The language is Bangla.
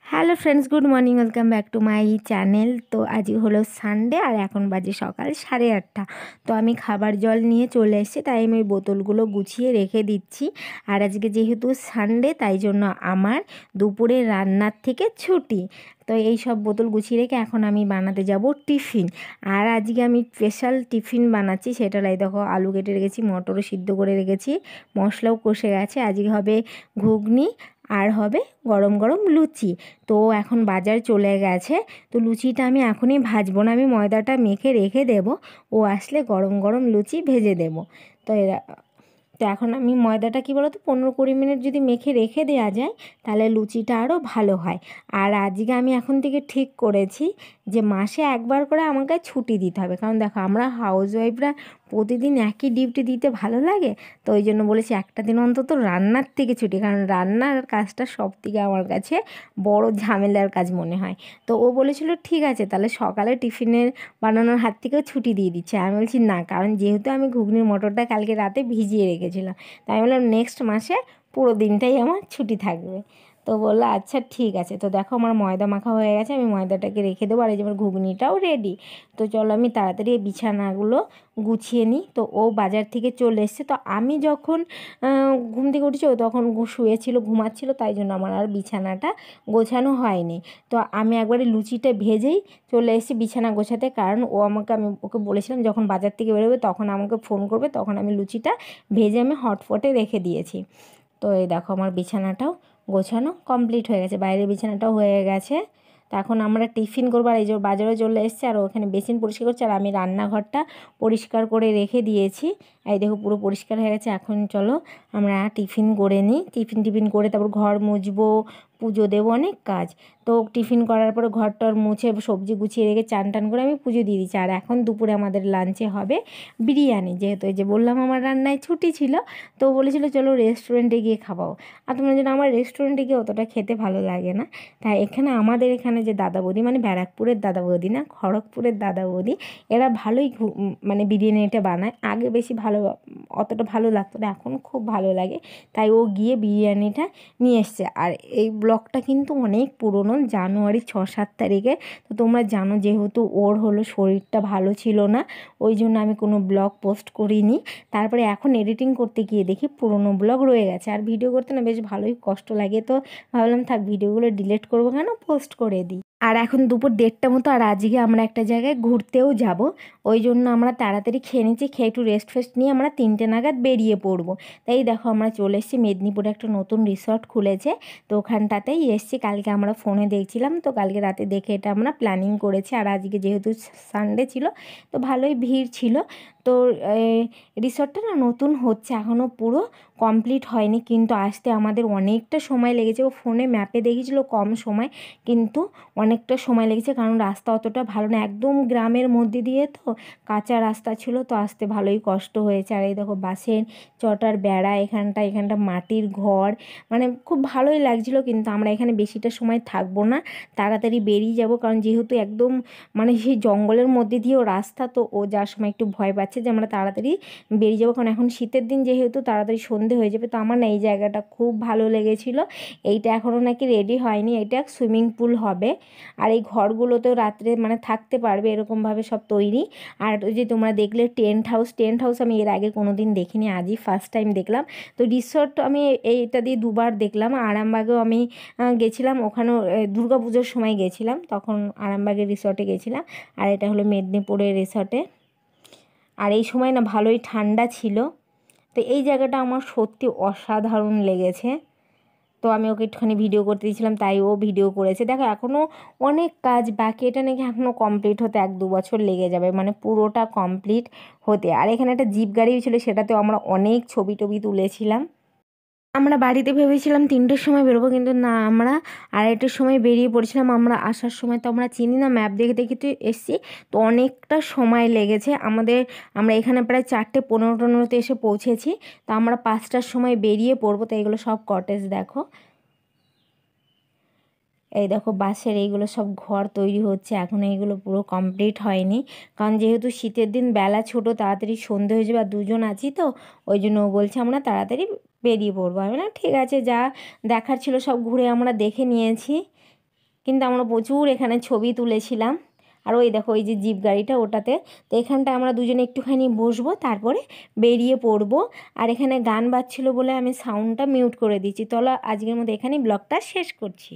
Hello friends, good morning, welcome back to my channel. তো আজই হলো সানডে আর এখন বাজে সকাল 8:30। তো আমি খাবার জল নিয়ে চলে এসেছি, তাই আমি ওই বোতলগুলো গুছিয়ে রেখে দিচ্ছি। আর আজকে যেহেতু সানডে তাই জন্য আমার দুপুরে রান্নার থেকে ছুটি। তো এই সব বোতল গুছিয়ে রেখে এখন আমি বানাতে যাব টিফিন। আর আজকে আমি স্পেশাল টিফিন বানাচ্ছি, সেটা লাই দেখো, আলু কেটে রেখেছি, মটরও সিদ্ধ করে রেখেছি, মশলাও কষে গেছে। আজকে হবে ঘুগনি আর হবে গরম গরম লুচি। তো এখন বাজার চলে গেছে, তো লুচিটা আমি এখনই ভাজবো না, আমি ময়দাটা মেখে রেখে দেব, ও আসলে গরম গরম লুচি ভেজে দেব। তো তো এখন আমি ময়দাটা কী বলো তো, 15-20 মিনিট যদি মেখে রেখে দেওয়া যায় তাহলে লুচিটা আরও ভালো হয়। আর আজকে আমি এখন থেকে ঠিক করেছি যে মাসে একবার করে আমাকে ছুটি দিতে হবে, কারণ দেখো আমরা হাউসওয়াইফরা প্রতিদিন একই ডিউটি দিতে ভালো লাগে। তো ওই জন্য বলেছি একটা দিন অন্তত রান্নার থেকে ছুটি, কারণ রান্নার কাজটা সব থেকে আমার কাছে বড় ঝামেলার কাজ মনে হয়। তো ও বলেছিল ঠিক আছে তাহলে সকালে টিফিনের বানানোর হাত থেকেও ছুটি দিয়ে দিচ্ছে। আমি বলছি না, কারণ যেহেতু আমি ঘুগনির মটরটা কালকে রাতে ভিজিয়ে রেখেছিলাম, তাই আমি বললাম নেক্সট মাসে পুরো দিনটাই আমার ছুটি থাকবে। তো বললো আচ্ছা ঠিক আছে। তো দেখো আমার ময়দা মাখা হয়ে গেছে, আমি ময়দাটাকে রেখে দেবো। আর এই যে আমার ঘুগনিটাও রেডি। তো চলো আমি তাড়াতাড়ি এই বিছানাগুলো গুছিয়ে নিই। তো ও বাজার থেকে চলে এসছে, তো আমি যখন ঘুম থেকে উঠেছি ও তখন শুয়েছিল, ঘুমাচ্ছিল, তাই জন্য আমার আর বিছানাটা গোছানো হয়নি। তো আমি একবারে লুচিটা ভেজেই চলে এসেছি বিছানা গোছাতে, কারণ আমি ওকে বলেছিলাম যখন বাজার থেকে বেরোবে তখন আমাকে ফোন করবে, তখন আমি লুচিটা ভেজে আমি হটপটে রেখে দিয়েছি। তো এই দেখো আমার বিছানাটাও গোছানো কমপ্লিট হয়ে গেছে, বাইরের বিছানাটাও হয়ে গেছে। তো এখন আমরা টিফিন করবো। আর এই যে বাজারে চলে এসছে, আর ওখানে বেসিন পরিষ্কার করছে, আর আমি রান্নাঘরটা পরিষ্কার করে রেখে দিয়েছি। এই দেখো পুরো পরিষ্কার হয়ে গেছে। এখন চলো আমরা টিফিন করে নিই। টিফিন করে তারপর ঘর মুছবো, পুজো দেবো, অনেক কাজ। তো টিফিন করার পরে ঘরটর মুছে সবজি গুছিয়ে রেখে চান টান করে আমি পুজো দিয়ে দিচ্ছি। আর এখন দুপুরে আমাদের লাঞ্চে হবে বিরিয়ানি, যেহেতু এই যে বললাম আমার রান্নায় ছুটি ছিল। তো বলেছিল চলো রেস্টুরেন্টে গিয়ে খাওয়াও। আর তোমরা যেন আমার রেস্টুরেন্টে গিয়ে অতটা খেতে ভালো লাগে না, তাই আমাদের এখানে যে দাদা বৌদি, মানে ব্যারাকপুরের দাদা বৌদি না, খড়গপুরের দাদা বৌদি, এরা ভালোই মানে বিরিয়ানিটা বানায়। আগে বেশি ভালো, অতটা ভালো লাগতো না, এখন খুব ভালো লাগে। তাই ও গিয়ে বিরিয়ানিটা নিয়ে এসছে। আর এই ব্লগটা কিন্তু অনেক পুরনো, জানুয়ারি 6-7 তারিখে। তো তোমরা জানো যেহেতু ওর হলো শরীরটা ভালো ছিল না, ওই জন্য আমি কোনো ব্লগ পোস্ট করিনি। তারপরে এখন এডিটিং করতে গিয়ে দেখি পুরনো ব্লগ রয়ে গেছে, আর ভিডিও করতে না বেশ ভালোই কষ্ট লাগে। তো ভাবলাম থাক, ভিডিওগুলো ডিলিট করবো কেন, পোস্ট করে দিই। আর এখন দুপুর 1:30 মতো, আর আজকে আমরা একটা জায়গায় ঘুরতেও যাব, ওই জন্য আমরা তাড়াতাড়ি খেয়ে নিচ্ছি। খেয়ে একটু রেস্ট ফেস্ট নিয়ে আমরা 3টে নাগাদ বেরিয়ে পড়বো। তাই দেখো আমরা চলে এসেছি, মেদিনীপুরে একটা নতুন রিসর্ট খুলেছে, তো ওখানটাতেই এসেছি। কালকে আমরা ফোনে দেখছিলাম, তো কালকে রাতে দেখে এটা আমরা প্ল্যানিং করেছি। আর আজকে যেহেতু সানডে ছিল তো ভালোই ভিড় ছিল। তো রিসর্টটা না নতুন হচ্ছে, এখনও পুরো কমপ্লিট হয়নি, কিন্তু আসতে আমাদের অনেকটা সময় লেগেছে। ও ফোনে ম্যাপে দেখেছিল কম সময়, কিন্তু অনেকটা সময় লেগেছে, কারণ রাস্তা অতটা ভালো না, একদম গ্রামের মধ্যে দিয়ে তো কাঁচা রাস্তা ছিল, তো আসতে ভালোই কষ্ট হয়েছে। আর এই দেখো বাঁশের চটার বেড়া, এখানটা মাটির ঘর, মানে খুব ভালোই লাগছিল। কিন্তু আমরা এখানে বেশিটা সময় থাকবো না, তাড়াতাড়ি বেরিয়ে যাব, কারণ যেহেতু একদম মানে সেই জঙ্গলের মধ্যে দিয়েও রাস্তা, তো ও যাওয়ার সময় একটু ভয় পাচ্ছে যে আমরা তাড়াতাড়ি বেরিয়ে যাবো, কারণ এখন শীতের দিন যেহেতু তাড়াতাড়ি সন্ধে হয়ে যাবে। তো আমার না এই জায়গাটা খুব ভালো লেগেছিলো। এইটা এখনও নাকি রেডি হয়নি, এটা সুইমিং পুল হবে। আর এই ঘরগুলোতেও রাত্রে মানে থাকতে পারবে, এরকমভাবে সব তৈরি। আর ওই যে তোমরা দেখলে টেন্ট হাউস আমি এর আগে কোনো দিন দেখিনি, আজই ফার্স্ট টাইম দেখলাম। তো রিসর্ট আমি এইটা দিয়ে 2বার দেখলাম। আরামবাগেও আমি গেছিলাম, ওখানেও দুর্গা পুজোর সময় গেছিলাম, তখন আরামবাগের রিসর্টে গেছিলাম। আর এটা হলো মেদিনীপুরের রিসর্টে। আর এই সময় না ভালোই ঠান্ডা ছিল। তো এই জায়গাটা আমার সত্যি অসাধারণ লেগেছে। তো আমি ওকে একটুখানি ভিডিও করতে দিয়েছিলাম, তাই ও ভিডিও করেছে। দেখো এখনও অনেক কাজ বাকি, এটা নাকি এখনও কমপ্লিট হতে 1-2 বছর লেগে যাবে, মানে পুরোটা কমপ্লিট হতে। আর এখানে একটা জিপ গাড়িও ছিল, সেটাতেও আমরা অনেক ছবি টবি তুলেছিলাম। আমরা বাড়িতে ভেবেছিলাম 3টের সময় বেরোবো, কিন্তু না, আমরা 2:30-এর সময় বেরিয়ে পড়েছিলাম। আমরা আসার সময় তো আমরা চিনি না, ম্যাপ দেখে দেখে তো এসেছি, তো অনেকটা সময় লেগেছে আমাদের। আমরা এখানে প্রায় 4:15-15 এসে পৌঁছেছি। তো আমরা 5টার সময় বেরিয়ে পড়বো। তো এগুলো সব কটেজ দেখো, এই দেখো বাঁশের এইগুলো সব ঘর তৈরি হচ্ছে, এখন এইগুলো পুরো কমপ্লিট হয়নি, কারণ যেহেতু শীতের দিন বেলা ছোট, তাড়াতাড়ি সন্ধে হয়ে যাবে। আর 2জন আছি তো, ওই জন্য ও বলছে আমরা তাড়াতাড়ি বেরিয়ে পড়বো। আমি না ঠিক আছে, যা দেখার ছিল সব ঘুরে আমরা দেখে নিয়েছি। কিন্তু আমরা প্রচুর এখানে ছবি তুলেছিলাম। আর ওই দেখো ওই যে জিপ গাড়িটা ওটাতে, তো এখানটায় আমরা দুজনে একটুখানি বসবো, তারপরে বেরিয়ে পড়বো। আর এখানে গান বাজছিল বলে আমি সাউন্ডটা মিউট করে দিচ্ছি। চলো আজকের মতো এখানেই ব্লগটা শেষ করছি।